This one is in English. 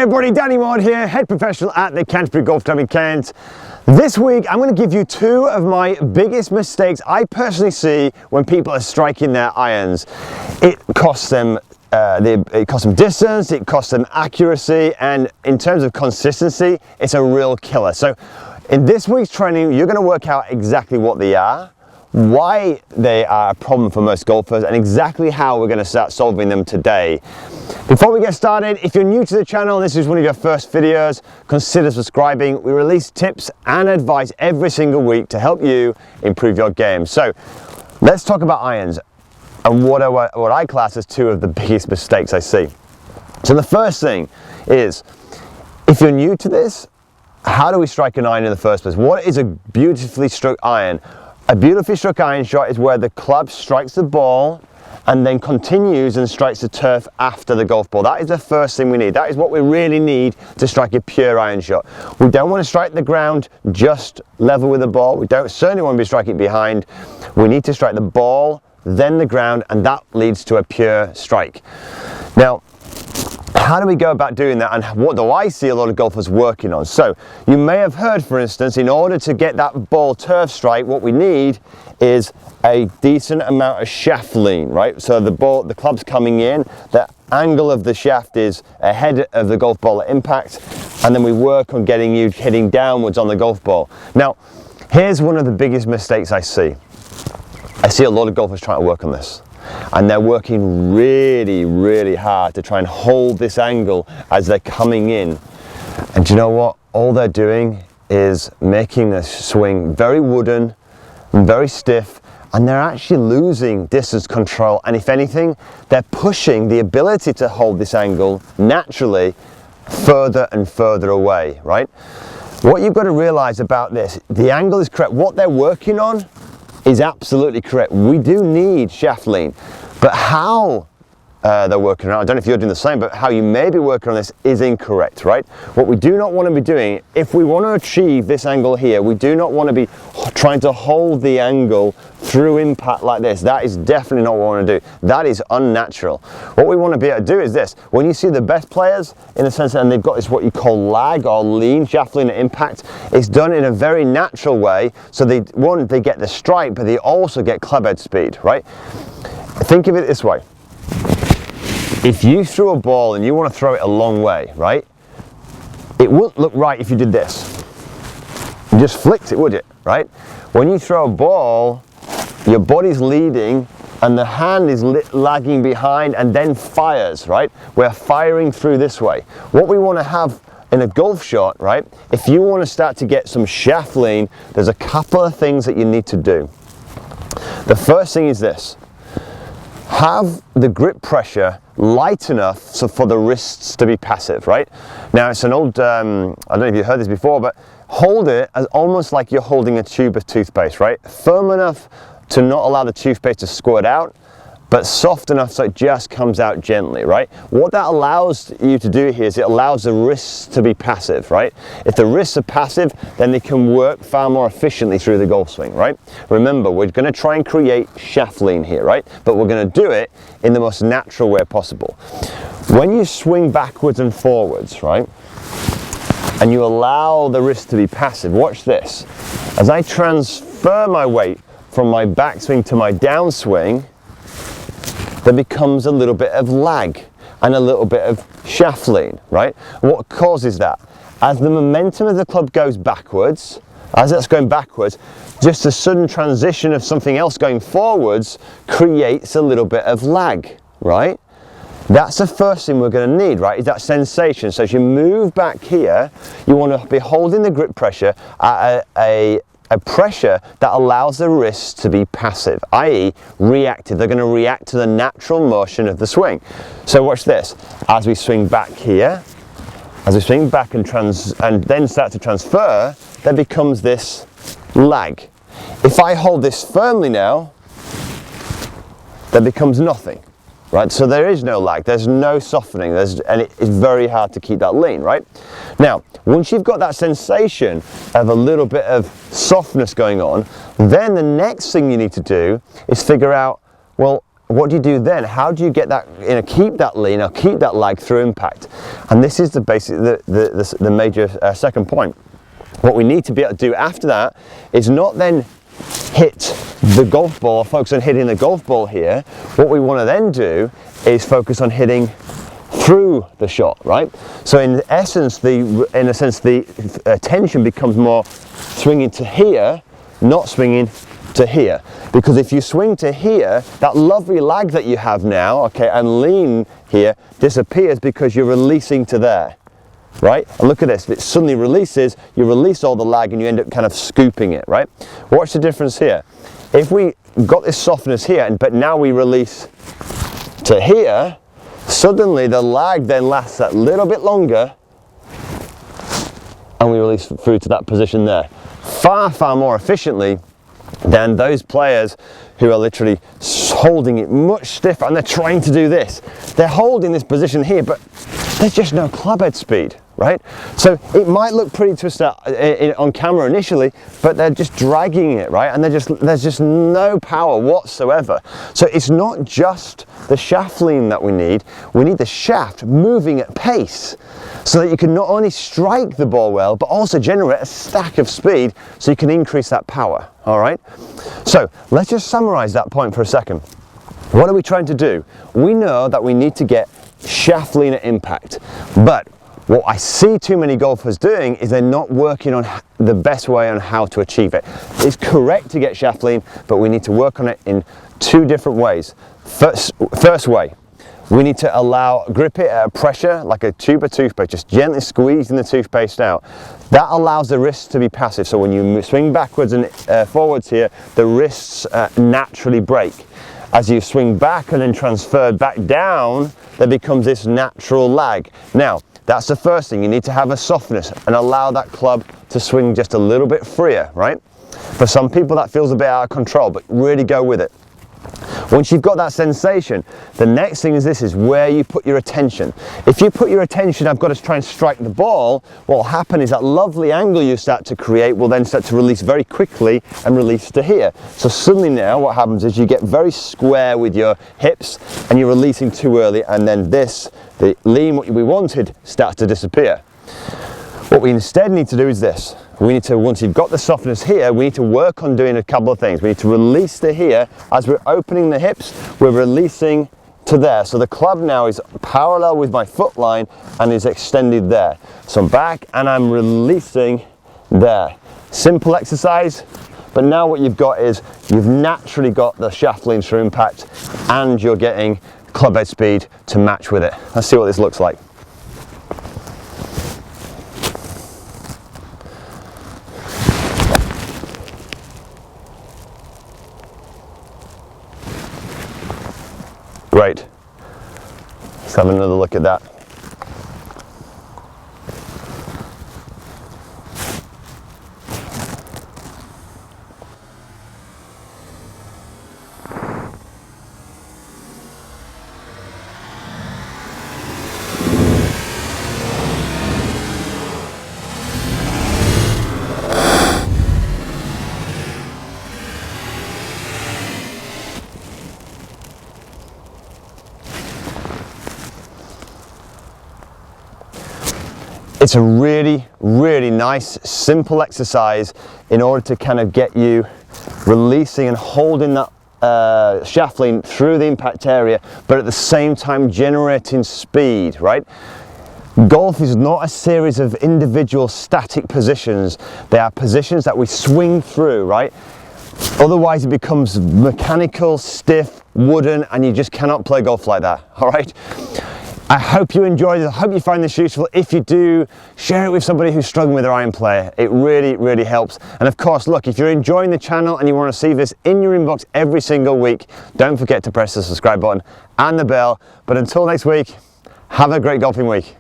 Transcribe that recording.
Hey everybody, Danny Maud here, head professional at the Canterbury Golf Club in Kent. This week I'm going to give you two of my biggest mistakes I personally see when people are striking their irons. It costs them distance, it costs them accuracy, and in terms of consistency, it's a real killer. So in this week's training, you're going to work out exactly what they are, why they are a problem for most golfers, and exactly how we're going to start solving them today. Before we get started, if you're new to the channel and this is one of your first videos, consider subscribing. We release tips and advice every single week to help you improve your game. So let's talk about irons and what I class as two of the biggest mistakes I see. So the first thing is, if you're new to this, how do we strike an iron in the first place? What is a beautifully struck iron? A beautifully struck iron shot is where the club strikes the ball and then continues and strikes the turf after the golf ball. That is the first thing we need. That is what we really need to strike a pure iron shot. We don't want to strike the ground just level with the ball. We don't certainly want to be striking behind. We need to strike the ball, then the ground, and that leads to a pure strike. Now, how do we go about doing that, and what do I see a lot of golfers working on? So you may have heard, for instance, in order to get that ball turf strike, what we need is a decent amount of shaft lean, right? So the club's coming in, the angle of the shaft is ahead of the golf ball at impact, and then we work on getting you heading downwards on the golf ball. Now, here's one of the biggest mistakes I see. I see a lot of golfers trying to work on this, and they're working really hard to try and hold this angle as they're coming in. And do you know what? All they're doing is making the swing very wooden and very stiff, and they're actually losing distance control, and if anything, they're pushing the ability to hold this angle naturally further and further away, right? What you've got to realize about this, the angle is correct. What they're working on is absolutely correct. We do need shaft lean, but how they're working on it, I don't know if you're doing the same, but how you may be working on this is incorrect, right? What we do not want to be doing, if we want to achieve this angle here, we do not want to be trying to hold the angle through impact like this. That is definitely not what we want to do. That is unnatural. What we want to be able to do is this. When you see the best players, in a sense, and they've got this what you call lag or lean, shaft lean at impact, it's done in a very natural way. So they get the strike, but they also get club head speed, right? Think of it this way. If you threw a ball and you want to throw it a long way, right? It wouldn't look right if you did this. You just flicked it, would it, right? When you throw a ball, your body's leading and the hand is lagging behind and then fires, right? We're firing through this way. What we want to have in a golf shot, right? If you want to start to get some shaft lean, there's a couple of things that you need to do. The first thing is this. Have the grip pressure light enough so for the wrists to be passive, right? Now it's an old, I don't know if you've heard this before, but hold it as almost like you're holding a tube of toothpaste, right? Firm enough to not allow the toothpaste to squirt out, but soft enough so it just comes out gently, right? What that allows you to do here is it allows the wrists to be passive, right? If the wrists are passive, then they can work far more efficiently through the golf swing, right? Remember, we're going to try and create shaft lean here, right? But we're going to do it in the most natural way possible. When you swing backwards and forwards, right? And you allow the wrist to be passive, watch this. As I transfer my weight from my backswing to my downswing, there becomes a little bit of lag and a little bit of shaft lean, right? What causes that? As the momentum of the club goes backwards, as that's going backwards, just a sudden transition of something else going forwards creates a little bit of lag, right? That's the first thing we're going to need, right? Is that sensation. So as you move back here, you want to be holding the grip pressure at a pressure that allows the wrists to be passive, i.e. reactive. They're going to react to the natural motion of the swing. So watch this. As we swing back here, as we swing back and then start to transfer, there becomes this lag. If I hold this firmly now, there becomes nothing. Right, so there is no lag, there's no softening, and it's very hard to keep that lean, right? Now, once you've got that sensation of a little bit of softness going on, then the next thing you need to do is figure out, well, what do you do then? How do you get that, keep that lean or keep that lag through impact? And this is the basic, the major second point. What we need to be able to do after that is not then hit the golf ball or focus on hitting the golf ball here. What we want to then do is focus on hitting through the shot, right? So in essence, the attention becomes more swinging to here, not swinging to here. Because if you swing to here, that lovely lag that you have now, okay, and lean here disappears because you're releasing to there, right? And look at this, if it suddenly releases, you release all the lag and you end up kind of scooping it, right? Watch the difference here. If we got this softness here, but now we release to here, suddenly the lag then lasts that little bit longer and we release through to that position there. Far, far more efficiently than those players who are literally holding it much stiffer and they're trying to do this. They're holding this position here, but there's just no club head speed, right? So it might look pretty twisted on camera initially, but they're just dragging it, right? And there's just no power whatsoever. So it's not just the shaft lean that we need the shaft moving at pace so that you can not only strike the ball well, but also generate a stack of speed so you can increase that power, all right? So let's just summarize that point for a second. What are we trying to do? We know that we need to get shaft lean at impact, but what I see too many golfers doing is they're not working on the best way on how to achieve it. It's correct to get shaft lean, but we need to work on it in two different ways. First way, we need to grip it at a pressure like a tube of toothpaste, just gently squeezing the toothpaste out. That allows the wrists to be passive, so when you swing backwards and forwards here, the wrists naturally break. As you swing back and then transfer back down, there becomes this natural lag. Now, that's the first thing. You need to have a softness and allow that club to swing just a little bit freer, right? For some people that feels a bit out of control, but really go with it. Once you've got that sensation, the next thing is where you put your attention. If you put your attention, I've got to try and strike the ball, what will happen is that lovely angle you start to create will then start to release very quickly and release to here. So suddenly now what happens is you get very square with your hips and you're releasing too early, and then the lean, what we wanted, starts to disappear. What we instead need to do is this. We need to, once you've got the softness here, we need to work on doing a couple of things. We need to release to here. As we're opening the hips, we're releasing to there. So the club now is parallel with my foot line and is extended there. So I'm back and I'm releasing there. Simple exercise, but now what you've got is you've naturally got the shaft lean through impact and you're getting club head speed to match with it. Let's see what this looks like. Great. Let's have another look at that. It's a really, really nice, simple exercise in order to kind of get you releasing and holding that shaft lean through the impact area, but at the same time generating speed, right? Golf is not a series of individual static positions. They are positions that we swing through, right? Otherwise it becomes mechanical, stiff, wooden, and you just cannot play golf like that, all right? I hope you enjoyed it. I hope you find this useful. If you do, share it with somebody who's struggling with their iron play. It really, really helps. And of course, look, if you're enjoying the channel and you want to see this in your inbox every single week, don't forget to press the subscribe button and the bell. But until next week, have a great golfing week.